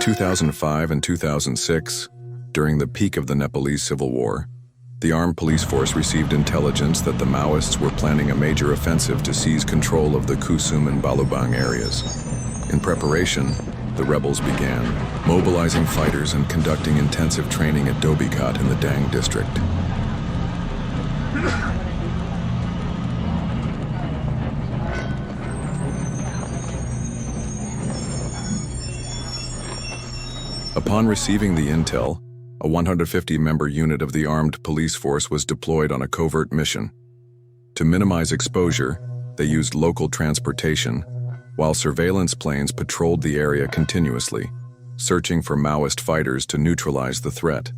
In 2005 and 2006, during the peak of the Nepalese civil war, the armed police force received intelligence that the Maoists were planning a major offensive to seize control of the Kusum and Balubang areas. In preparation, the rebels began mobilizing fighters and conducting intensive training at Dobikat in the Dang district. Upon receiving the intel, a 150-member unit of the armed police force was deployed on a covert mission. To minimize exposure, they used local transportation, while surveillance planes patrolled the area continuously, searching for Maoist fighters to neutralize the threat.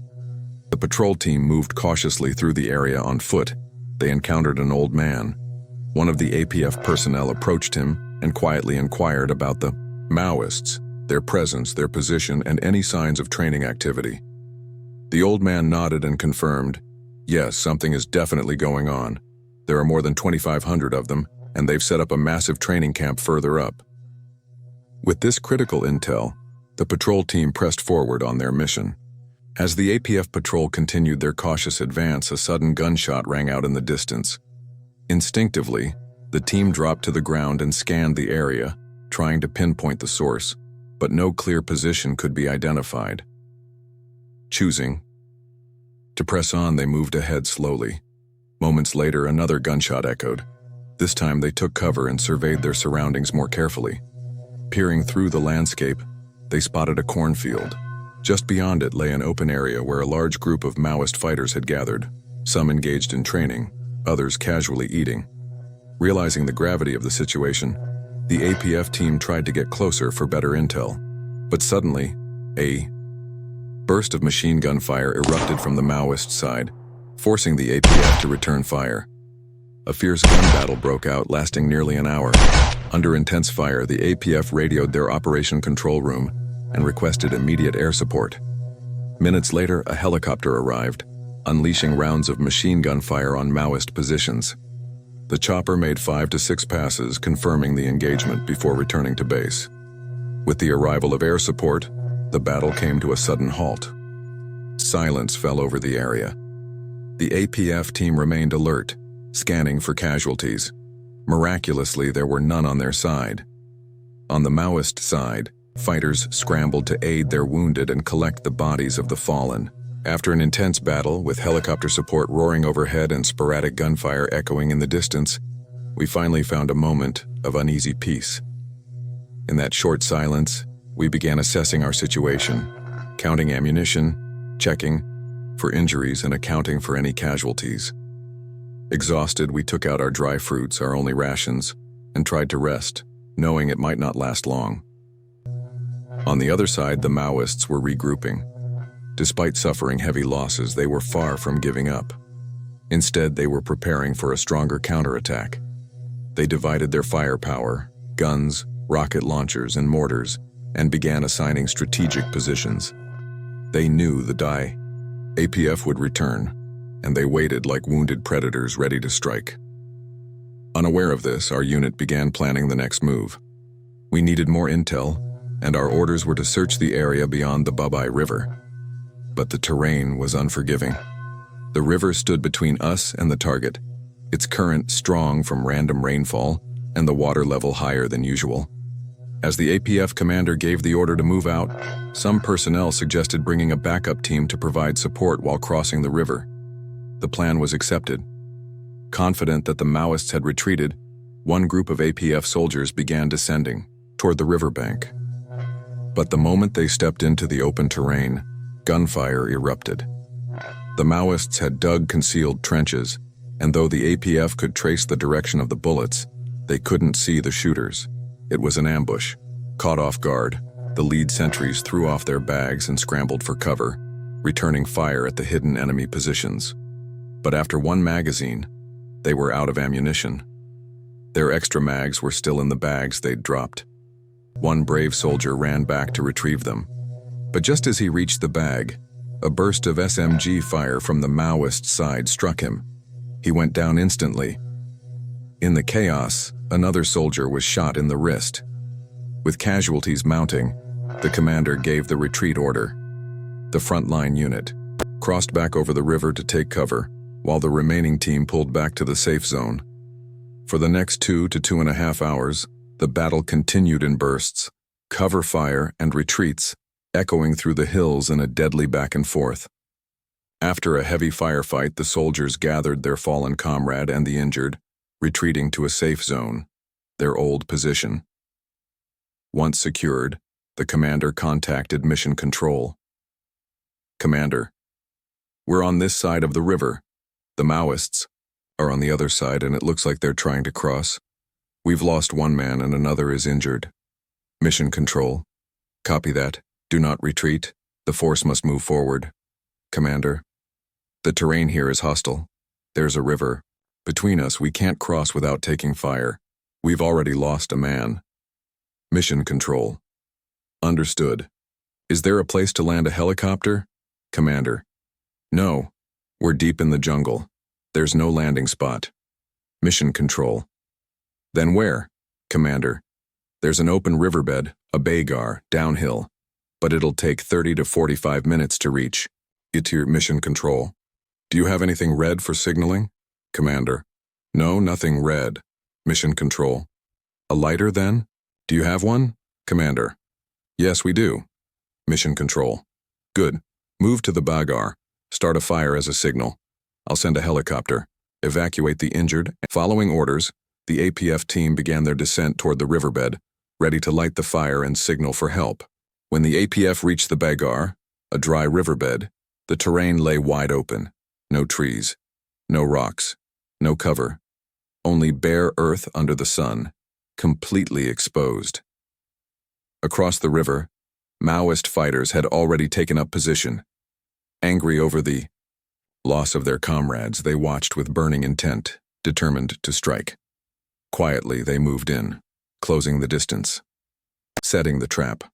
The patrol team moved cautiously through the area on foot. They encountered an old man. One of the APF personnel approached him and quietly inquired about the Maoists, their presence, their position, and any signs of training activity. The old man nodded and confirmed, "Yes, something is definitely going on. There are more than 2,500 of them, and they've set up a massive training camp further up." With this critical intel, the patrol team pressed forward on their mission. As the APF patrol continued their cautious advance, a sudden gunshot rang out in the distance. Instinctively, the team dropped to the ground and scanned the area, trying to pinpoint the source, but no clear position could be identified. Choosing to press on, they moved ahead slowly. Moments later, another gunshot echoed. This time they took cover and surveyed their surroundings more carefully. Peering through the landscape, they spotted a cornfield. Just beyond it lay an open area where a large group of Maoist fighters had gathered, some engaged in training, others casually eating. Realizing the gravity of the situation, the APF team tried to get closer for better intel. But suddenly, a burst of machine gun fire erupted from the Maoist side, forcing the APF to return fire. A fierce gun battle broke out, lasting nearly an hour. Under intense fire, the APF radioed their operation control room and requested immediate air support. Minutes later, a helicopter arrived, unleashing rounds of machine gun fire on Maoist positions. The chopper made 5 to 6 passes, confirming the engagement before returning to base. With the arrival of air support, the battle came to a sudden halt. Silence fell over the area. The APF team remained alert, scanning for casualties. Miraculously, there were none on their side. On the Maoist side, fighters scrambled to aid their wounded and collect the bodies of the fallen. After an intense battle, with helicopter support roaring overhead and sporadic gunfire echoing in the distance, we finally found a moment of uneasy peace. In that short silence, we began assessing our situation, counting ammunition, checking for injuries, and accounting for any casualties. Exhausted, we took out our dry fruits, our only rations, and tried to rest, knowing it might not last long. On the other side, the Maoists were regrouping. Despite suffering heavy losses, they were far from giving up. Instead, they were preparing for a stronger counterattack. They divided their firepower, guns, rocket launchers, and mortars, and began assigning strategic positions. They knew the APF would return, and they waited like wounded predators ready to strike. Unaware of this, our unit began planning the next move. We needed more intel, and our orders were to search the area beyond the Babai River. But the terrain was unforgiving. The river stood between us and the target, its current strong from random rainfall and the water level higher than usual. As the APF commander gave the order to move out, some personnel suggested bringing a backup team to provide support while crossing the river. The plan was accepted. Confident that the Maoists had retreated, one group of APF soldiers began descending toward the riverbank. But the moment they stepped into the open terrain, gunfire erupted. The Maoists had dug concealed trenches, and though the APF could trace the direction of the bullets, they couldn't see the shooters. It was an ambush. Caught off guard, the lead sentries threw off their bags and scrambled for cover, returning fire at the hidden enemy positions. But after one magazine, they were out of ammunition. Their extra mags were still in the bags they'd dropped. One brave soldier ran back to retrieve them. But just as he reached the bag, a burst of SMG fire from the Maoist side struck him. He went down instantly. In the chaos, another soldier was shot in the wrist. With casualties mounting, The commander gave the retreat order. The frontline unit crossed back over the river to take cover, while the remaining team pulled back to the safe zone. For the next 2 to 2.5 hours, the battle continued in bursts, cover fire and retreats, echoing through the hills in a deadly back and forth. After a heavy firefight, the soldiers gathered their fallen comrade and the injured, retreating to a safe zone, their old position. Once secured, the commander contacted Mission Control. "Commander, we're on this side of the river. The Maoists are on the other side, and it looks like they're trying to cross. We've lost one man and another is injured." "Mission Control. Copy that. Do not retreat. The force must move forward." "Commander, the terrain here is hostile. There's a river. Between us, we can't cross without taking fire. We've already lost a man." "Mission Control. Understood. Is there a place to land a helicopter?" "Commander, no. We're deep in the jungle. There's no landing spot." "Mission Control. Then where?" "Commander, there's an open riverbed, a baygar, downhill, but it'll take 30 to 45 minutes to reach." "It's your Mission Control. Do you have anything red for signaling?" "Commander, no, nothing red." "Mission Control. A lighter then? Do you have one?" "Commander, yes, we do." "Mission Control. Good. Move to the baygar. Start a fire as a signal. I'll send a helicopter. Evacuate the injured." Following orders, the APF team began their descent toward the riverbed, ready to light the fire and signal for help. When the APF reached the baygar, a dry riverbed, the terrain lay wide open. No trees, no rocks, no cover. Only bare earth under the sun, completely exposed. Across the river, Maoist fighters had already taken up position. Angry over the loss of their comrades, they watched with burning intent, determined to strike. Quietly, they moved in, closing the distance, setting the trap.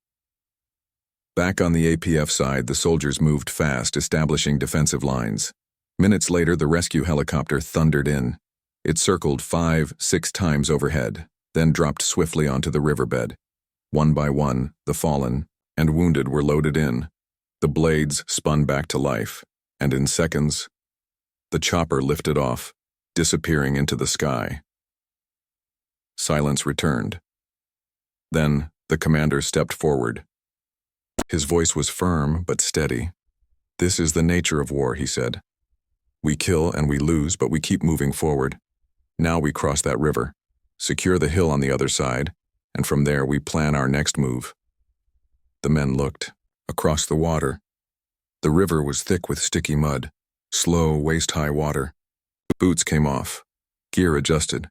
Back on the APF side, the soldiers moved fast, establishing defensive lines. Minutes later, the rescue helicopter thundered in. It circled 5-6 times overhead, then dropped swiftly onto the riverbed. One by one, the fallen and wounded were loaded in. The blades spun back to life, and in seconds, the chopper lifted off, disappearing into the sky. Silence returned. Then, the commander stepped forward. His voice was firm but steady. "This is the nature of war," he said. "We kill and we lose, but we keep moving forward. Now we cross that river, secure the hill on the other side, and from there we plan our next move." The men looked. Across the water, the river was thick with sticky mud, slow, waist-high water. Boots came off, gear adjusted.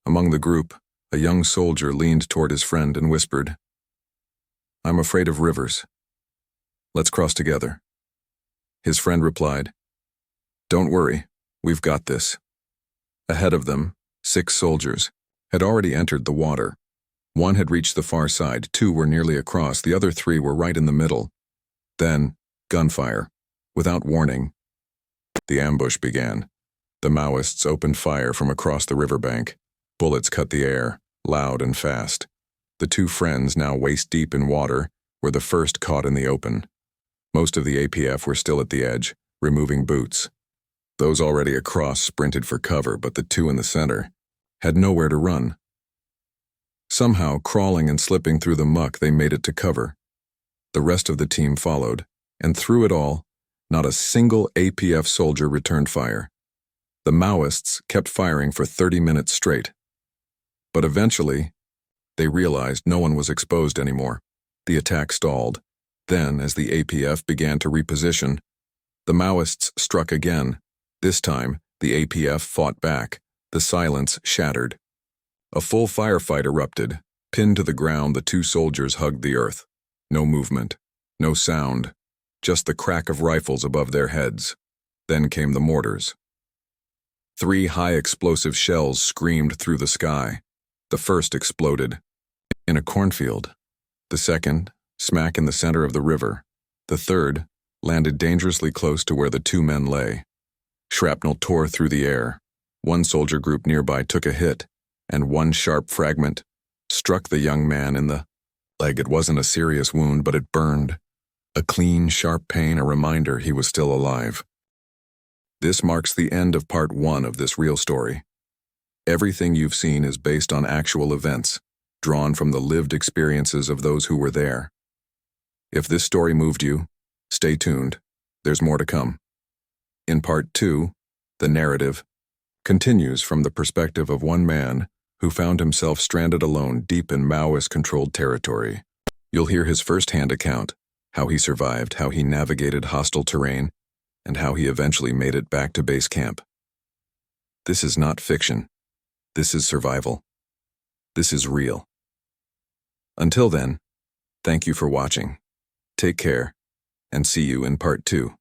Among the group, a young soldier leaned toward his friend and whispered, "I'm afraid of rivers. Let's cross together." His friend replied, "Don't worry, we've got this." Ahead of them, 6 soldiers had already entered the water. One had reached the far side, 2 were nearly across, the other 3 were right in the middle. Then, gunfire. Without warning, the ambush began. The Maoists opened fire from across the riverbank. Bullets cut the air, loud and fast. The 2 friends, now waist-deep in water, were the first caught in the open. Most of the APF were still at the edge, removing boots. Those already across sprinted for cover, but the 2 in the center had nowhere to run. Somehow, crawling and slipping through the muck, they made it to cover. The rest of the team followed, and through it all, not a single APF soldier returned fire. The Maoists kept firing for 30 minutes straight. But eventually, they realized no one was exposed anymore. The attack stalled. Then, as the APF began to reposition, the Maoists struck again. This time, the APF fought back. The silence shattered. A full firefight erupted. Pinned to the ground, the 2 soldiers hugged the earth. No movement, no sound, just the crack of rifles above their heads. Then came the mortars. 3 high-explosive shells screamed through the sky. The first exploded in a cornfield. The second, smack in the center of the river. The third landed dangerously close to where the 2 men lay. Shrapnel tore through the air. One soldier group nearby took a hit, and one sharp fragment struck the young man in the It wasn't a serious wound, but it burned. A clean, sharp pain, a reminder he was still alive. This marks the end of part 1 of this real story. Everything you've seen is based on actual events, drawn from the lived experiences of those who were there. If this story moved you, stay tuned. There's more to come. In part 2, the narrative continues from the perspective of one man who found himself stranded alone deep in Maoist-controlled territory. You'll hear his first-hand account, how he survived, how he navigated hostile terrain, and how he eventually made it back to base camp. This is not fiction. This is survival. This is real. Until then, thank you for watching. Take care, and see you in part 2.